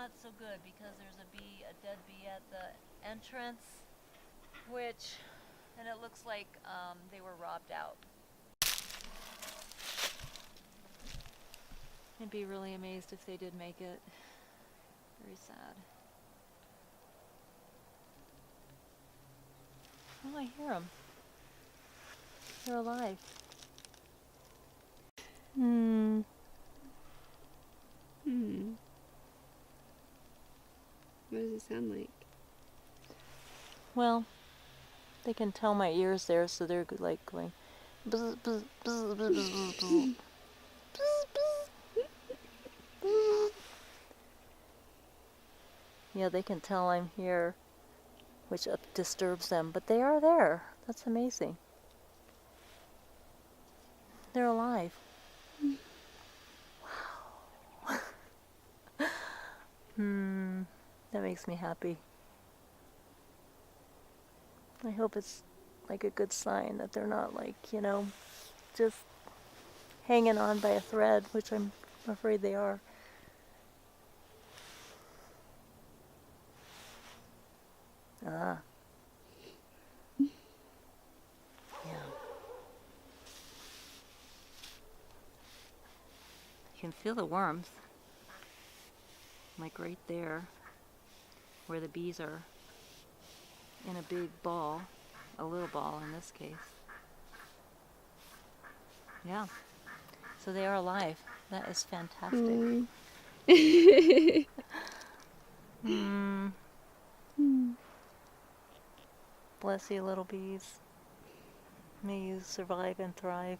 not so good because there's a dead bee at the entrance, and it looks like they were robbed out. I'd be really amazed if they did make it. Very sad. Oh, I hear them. They're alive. Hmm. What does it sound like? Well, they can tell my ears there, so they're like going bzz, bzz, bzz, bzz, bzz, bzz. Yeah, they can tell I'm here, which disturbs them, but they are there. That's amazing. They're alive. Wow. That makes me happy. I hope it's like a good sign that they're not like, just hanging on by a thread, which I'm afraid they are. Ah. Yeah. You can feel the warmth, like right there, where the bees are in a big ball, a little ball in this case. Yeah. So they are alive. That is fantastic. Bless you, little bees. May you survive and thrive.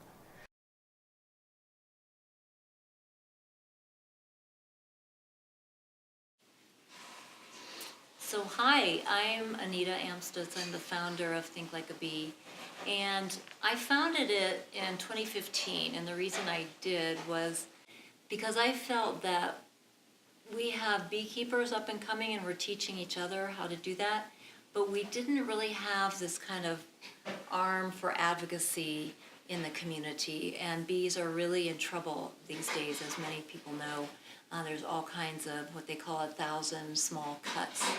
So hi, I'm Anita Amstutz. I'm the founder of Think Like a Bee. And I founded it in 2015. And the reason I did was because I felt that we have beekeepers up and coming and we're teaching each other how to do that. But we didn't really have this kind of arm for advocacy in the community. And bees are really in trouble these days, as many people know. There's all kinds of what they call 1,000 small cuts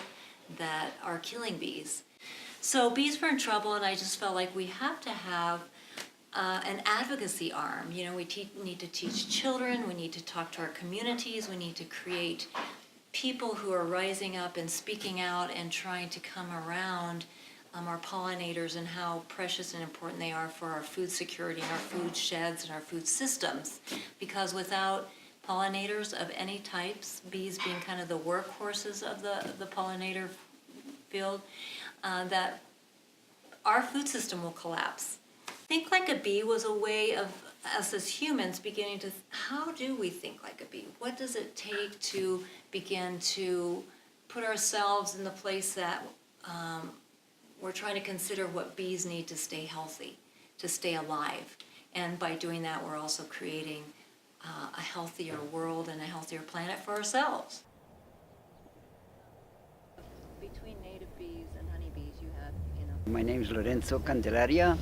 that are killing bees. So bees were in trouble, and I just felt like we have to have an advocacy arm. We need to teach children, we need to talk to our communities, we need to create people who are rising up and speaking out and trying to come around our pollinators and how precious and important they are for our food security and our food sheds and our food systems. Because without pollinators of any types, bees being kind of the workhorses of the pollinator field, that our food system will collapse. Think Like a Bee was a way of us as humans beginning to, how do we think like a bee? What does it take to begin to put ourselves in the place that we're trying to consider what bees need to stay healthy, to stay alive. And by doing that, we're also creating a healthier world and a healthier planet for ourselves. Between native bees and honeybees, you have, My name is Lorenzo Candelaria.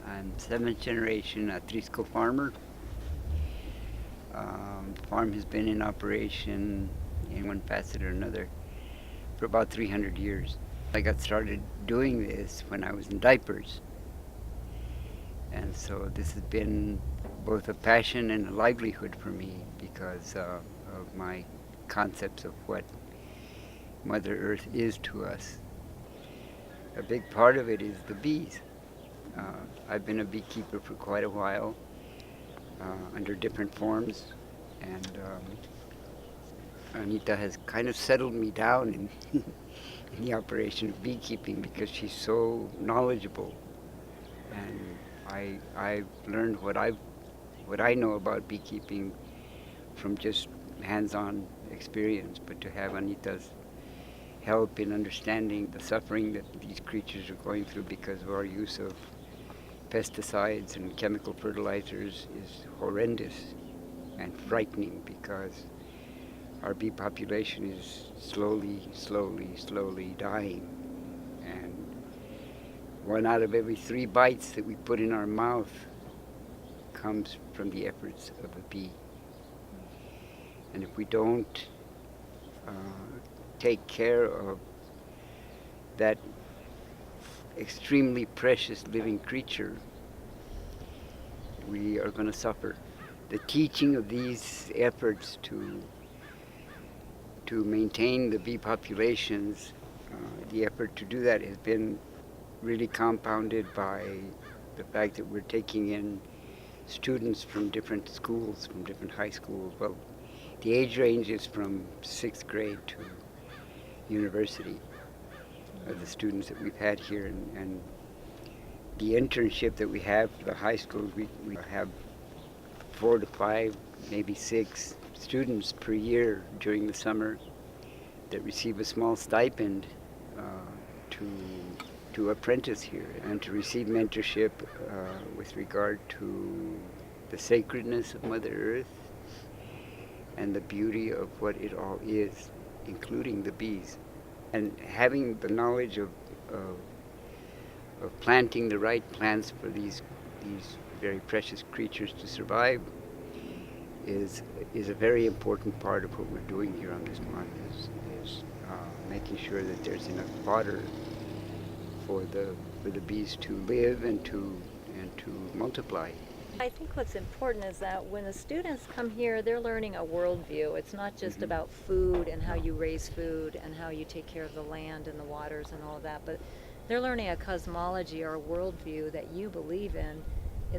I'm 7th generation Atrisco farmer. The farm has been in operation in one facet or another for about 300 years. I got started doing this when I was in diapers. And so this has been both a passion and a livelihood for me because of my concepts of what Mother Earth is to us. A big part of it is the bees. I've been a beekeeper for quite a while under different forms, and Anita has kind of settled me down in, in the operation of beekeeping because she's so knowledgeable, and I've learned what I know about beekeeping from just hands-on experience, but to have Anita's help in understanding the suffering that these creatures are going through because of our use of pesticides and chemical fertilizers is horrendous and frightening because our bee population is slowly dying. And 1 out of every 3 bites that we put in our mouth comes from the efforts of a bee. And if we don't take care of that extremely precious living creature, we are going to suffer. The teaching of these efforts to maintain the bee populations, the effort to do that has been really compounded by the fact that we're taking in students from different schools, from different high schools. Well, the age range is from 6th grade to university of the students that we've had here, and the internship that we have for the high schools, we have 4 to 5, maybe 6 students per year during the summer that receive a small stipend to apprentice here and to receive mentorship with regard to the sacredness of Mother Earth and the beauty of what it all is, including the bees. And having the knowledge of planting the right plants for these very precious creatures to survive is a very important part of what we're doing here on this farm, is making sure that there's enough fodder for the bees to live and to multiply. I think what's important is that when the students come here, they're learning a worldview. It's not just about food and how you raise food and how you take care of the land and the waters and all of that, but they're learning a cosmology or a worldview that you believe in,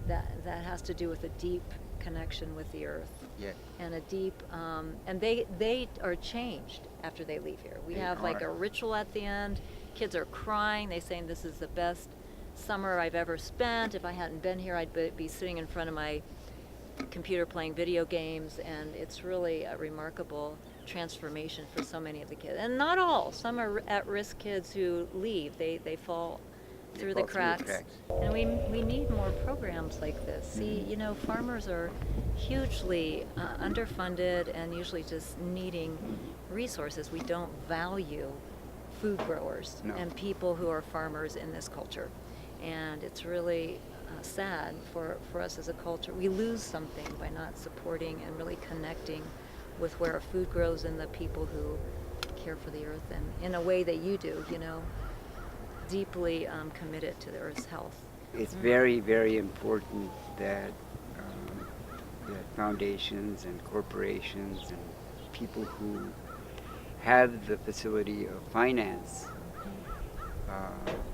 that has to do with a deep connection with the earth. Yeah. And a deep, and they are changed after they leave here. We have like a ritual at the end. Kids are crying. They're saying this is the best summer I've ever spent. If I hadn't been here, I'd be sitting in front of my computer playing video games, and it's really a remarkable transformation for so many of the kids. And not all. Some are at-risk kids who leave. They fall through the cracks. And we need more programs like this. See, you know, farmers are hugely underfunded and usually just needing resources. We don't value food growers and people who are farmers in this culture. And it's really sad for us as a culture. We lose something by not supporting and really connecting with where our food grows and the people who care for the earth, and in a way that you do, you know, deeply committed to the earth's health. It's very, very important that foundations and corporations and people who have the facility of finance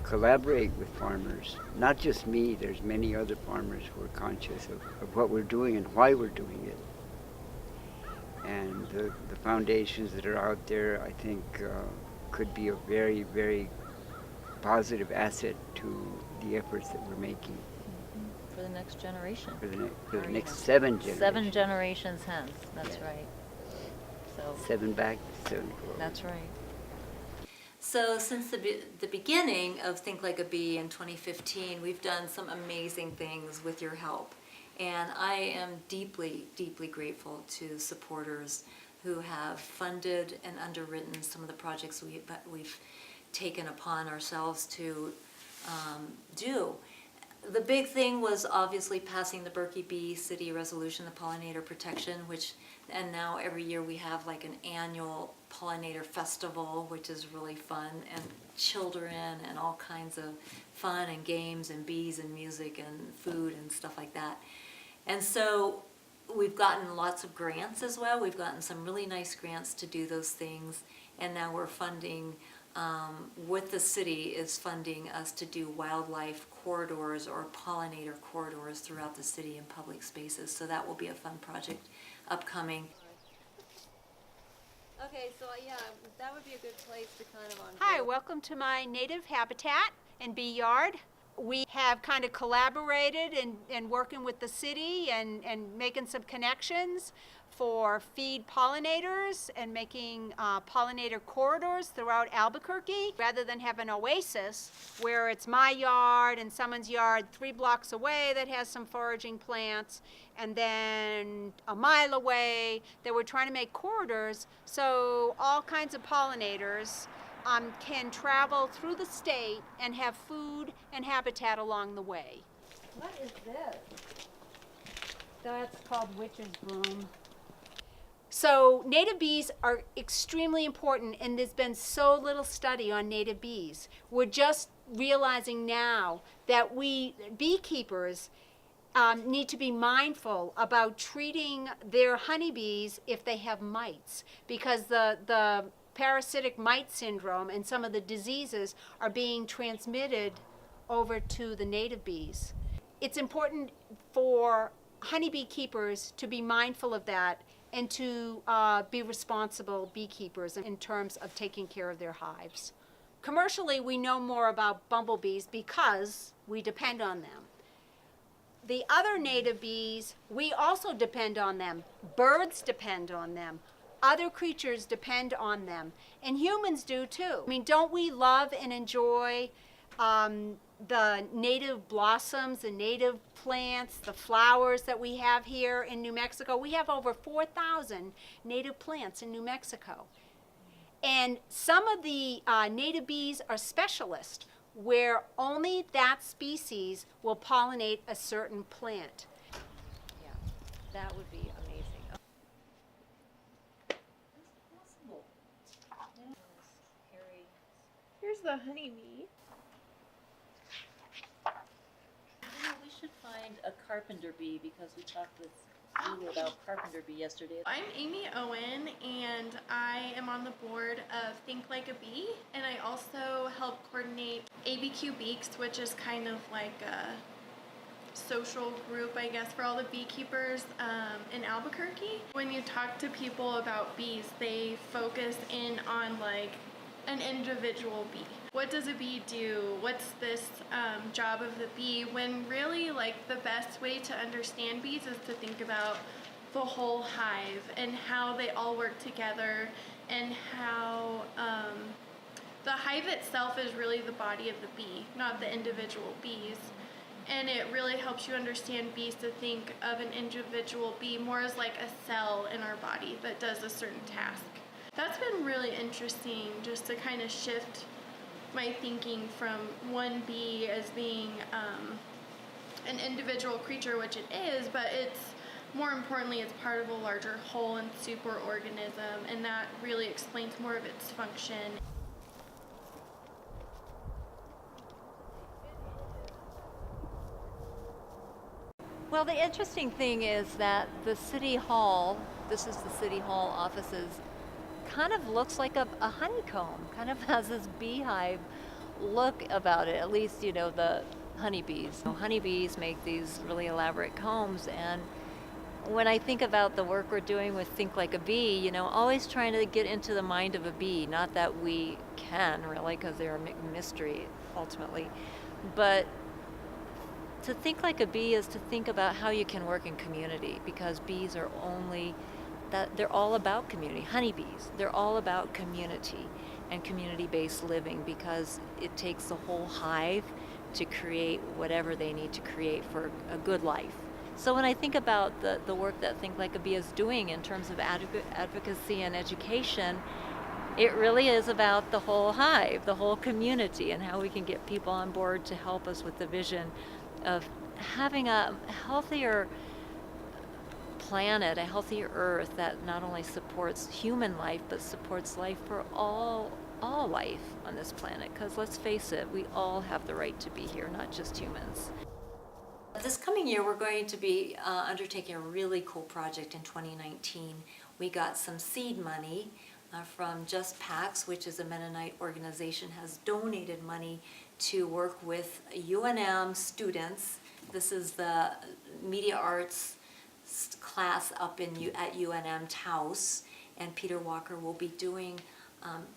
collaborate with farmers. Not just me, there's many other farmers who are conscious of what we're doing and why we're doing it. And the foundations that are out there, I think, could be a very, very positive asset to the efforts that we're making. For the next generation. For the next 7 generations. 7 generations hence, that's right. So 7 back, 7 forward. that's right. So since the beginning of Think Like a Bee in 2015, we've done some amazing things with your help. And I am deeply, deeply grateful to supporters who have funded and underwritten some of the projects we've taken upon ourselves to do. The big thing was obviously passing the Berkey Bee City Resolution, the pollinator protection, and now every year we have like an annual pollinator festival, which is really fun, and children and all kinds of fun and games and bees and music and food and stuff like that. And so we've gotten lots of grants as well. We've gotten some really nice grants to do those things, and now we're funding, with the city is funding us to do wildlife corridors or pollinator corridors throughout the city in public spaces. So that will be a fun project upcoming. Okay, so yeah, that would be a good place to kind of Hi, welcome to my native habitat and bee yard. We have kind of collaborated and working with the city and making some connections for feed pollinators and making pollinator corridors throughout Albuquerque, rather than have an oasis where it's my yard and someone's yard 3 blocks away that has some foraging plants, and then a mile away that we're trying to make corridors so all kinds of pollinators can travel through the state and have food and habitat along the way. What is this? That's called witch's broom. So native bees are extremely important, and there's been so little study on native bees. We're just realizing now that we beekeepers need to be mindful about treating their honeybees if they have mites, because the parasitic mite syndrome and some of the diseases are being transmitted over to the native bees. It's important for honeybee keepers to be mindful of that and to be responsible beekeepers in terms of taking care of their hives. Commercially, we know more about bumblebees because we depend on them. The other native bees, we also depend on them. Birds depend on them. Other creatures depend on them. And humans do too. I mean, don't we love and enjoy the native blossoms, the native plants, the flowers that we have here in New Mexico? We have over 4,000 native plants in New Mexico. And some of the native bees are specialists, where only that species will pollinate a certain plant. Yeah, that would be amazing. Here's the honeybee. We should find a carpenter bee because we talked with Lulu about carpenter bee yesterday. I'm Amy Owen, and I am on the board of Think Like a Bee, and I also help coordinate ABQ Beaks, which is kind of like a social group, I guess, for all the beekeepers in Albuquerque. When you talk to people about bees, they focus in on like an individual bee. What does a bee do? What's this job of the bee? When really, like, the best way to understand bees is to think about the whole hive and how they all work together, and how the hive itself is really the body of the bee, not the individual bees. And it really helps you understand bees to think of an individual bee more as like a cell in our body that does a certain task. That's been really interesting, just to kind of shift my thinking from one bee as being an individual creature, which it is, but it's more importantly, it's part of a larger whole and superorganism, and that really explains more of its function. Well, the interesting thing is that the city hall, this is the city hall offices, kind of looks like a honeycomb, kind of has this beehive look about it, at least, you know, the honeybees. Honeybees make these really elaborate combs, and when I think about the work we're doing with Think Like a Bee, you know, always trying to get into the mind of a bee, not that we can really, because they're a mystery ultimately, but to think like a bee is to think about how you can work in community, because bees are only that they're all about community. Honeybees, they're all about community and community-based living, because it takes the whole hive to create whatever they need to create for a good life. So when I think about the work that Think Like a Bee is doing in terms of advocacy and education, it really is about the whole hive, the whole community, and how we can get people on board to help us with the vision of having a healthier planet, a healthier earth that not only supports human life, but supports life for all life on this planet. Because let's face it, we all have the right to be here, not just humans. This coming year, we're going to be undertaking a really cool project in 2019. We got some seed money from Just Pax, which is a Mennonite organization, has donated money to work with UNM students. This is the media arts class up at UNM Taos, and Peter Walker will be doing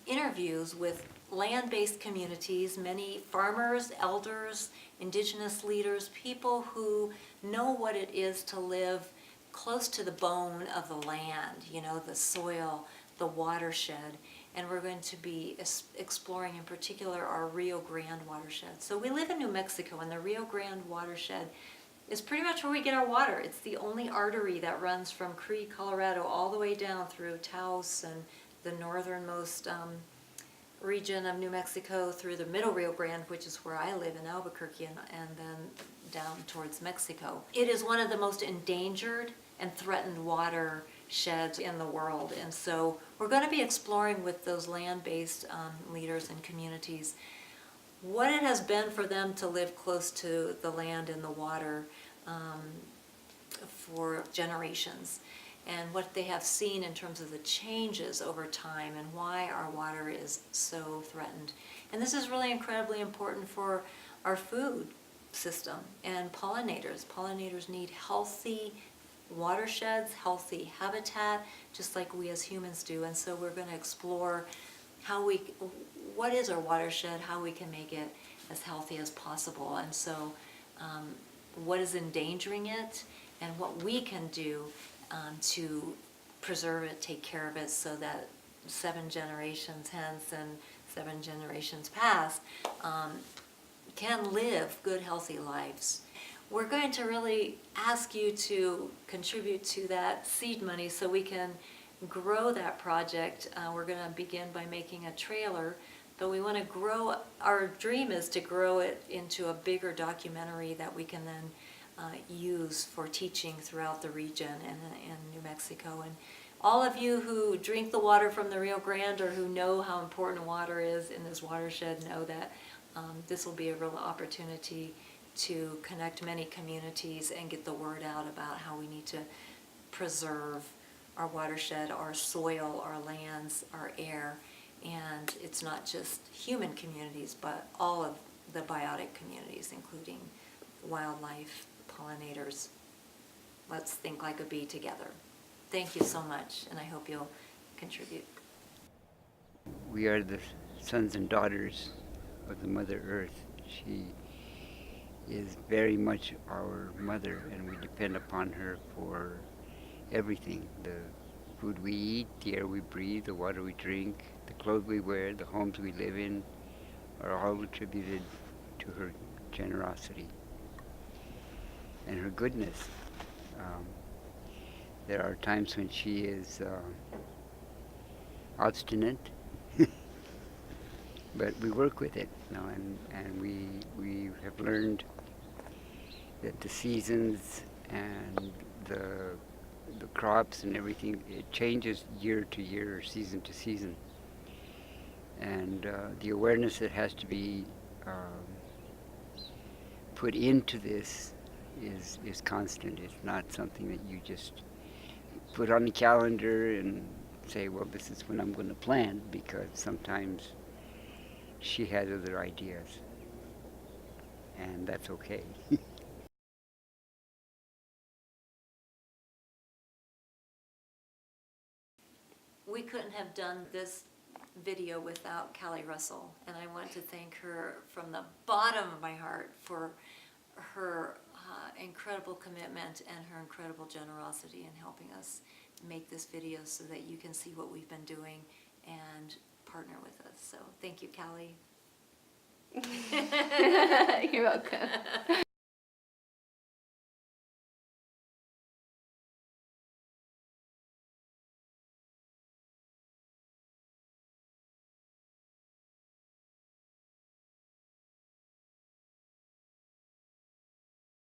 interviews with land-based communities, many farmers, elders, indigenous leaders, people who know what it is to live close to the bone of the land, you know, the soil, the watershed. And we're going to be exploring in particular our Rio Grande Watershed. So we live in New Mexico, and the Rio Grande Watershed is pretty much where we get our water. It's the only artery that runs from Cree, Colorado, all the way down through Taos and the northernmost region of New Mexico, through the middle Rio Grande, which is where I live in Albuquerque, and then down towards Mexico. It is one of the most endangered and threatened watersheds in the world. And so we're going to be exploring with those land-based leaders and communities what it has been for them to live close to the land and the water for generations, and what they have seen in terms of the changes over time and why our water is so threatened. And this is really incredibly important for our food system and pollinators. Pollinators need healthy watersheds, healthy habitat, just like we as humans do. And so we're going to explore what is our watershed, how we can make it as healthy as possible. And so what is endangering it, and what we can do to preserve it, take care of it, so that 7 generations hence and 7 generations past can live good, healthy lives. We're going to really ask you to contribute to that seed money so we can grow that project. We're going to begin by making a trailer, but we want to grow, our dream is to grow it into a bigger documentary that we can then use for teaching throughout the region and in New Mexico. And all of you who drink the water from the Rio Grande or who know how important water is in this watershed know that this will be a real opportunity to connect many communities and get the word out about how we need to preserve our watershed, our soil, our lands, our air. And it's not just human communities, but all of the biotic communities, including wildlife, pollinators. Let's think like a bee together. Thank you so much, and I hope you'll contribute. We are the sons and daughters of the Mother Earth. She is very much our mother, and we depend upon her for everything. The food we eat, the air we breathe, the water we drink, the clothes we wear, the homes we live in are all attributed to her generosity and her goodness. There are times when she is obstinate, but we work with it, and we have learned that the seasons and the crops and everything, it changes year to year, season to season. And the awareness that has to be put into this is constant. It's not something that you just put on the calendar and say, well, this is when I'm going to plant, because sometimes she has other ideas, and that's okay. We couldn't have done this video without Callie Russell, and I want to thank her from the bottom of my heart for her incredible commitment and her incredible generosity in helping us make this video so that you can see what we've been doing and partner with us. So thank you, Callie. You're welcome.